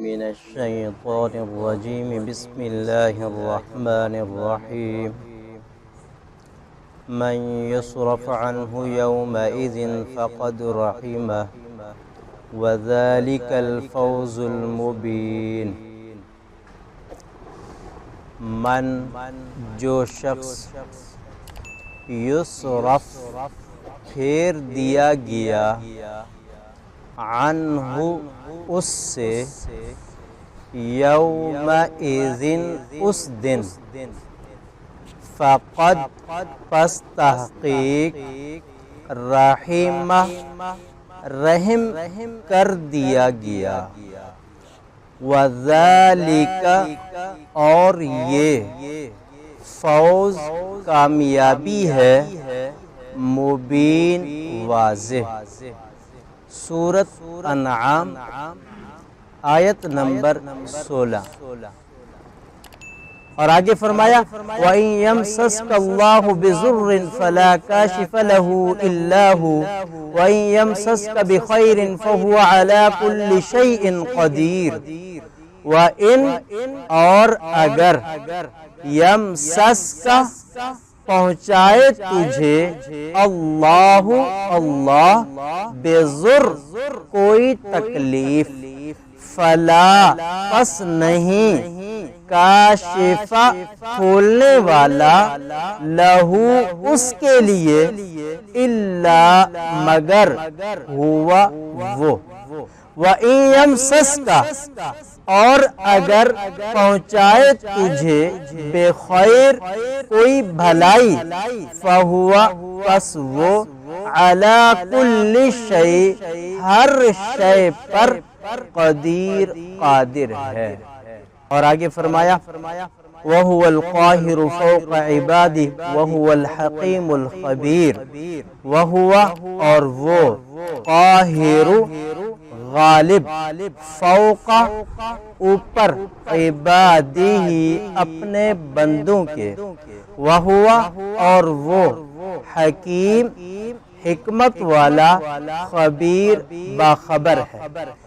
من الشيطان الرجيم بسم الله الرحمن الرحيم من يصرف عنه يومئذ فقد رحمه وذلك الفوز المبين۔ من جو شخص یصرف پھیر دیا گیا عنہ اس سے یومئذ اس دن فقد پس تحقیق رحمہ رحم کر دیا گیا، وذالک اور یہ فوز کامیابی ہے، مبین واضح۔ سورۃ انعام آیت نمبر 16۔ اور آگے فرمایا وَإِن يَمْسَسْكَ اللَّهُ بِضُرٍّ فَلَا كَاشِفَ لَهُ إِلَّا هُوَ وَإِن يَمْسَسْكَ بِخَيْرٍ فَهُوَ عَلَى كُلِّ شَيْءٍ قَدِيرٌ۔ وَإِن اور اگر یمسسک پہنچائے تجھے اللہ بضر کوئی تکلیف، فلا پس نہیں کاشف کھولنے والا لہو اس کے لیے الا مگر ہوا وہ، وَإِن يَمْسَسْكَ اور اگر پہنچائے تجھے بخیر کوئی بھلائی، فَهُوَ پس وہ عَلَى كُلِّ شَيْءٍ ہر شے پر قدیر قادر ہے۔ اور آگے فرمایا وَهُوَ الْقَاهِرُ فَوْقَ عِبَادِهِ وَهُوَ الْحَكِيمُ الْخَبِيرُ۔ وَهُوَ اور وہ قاہر غالب، فوق اوپر، عبادہ اپنے بندوں کے، وَهُوَ اور وہ حکیم حکمت والا، خبیر باخبر ہے۔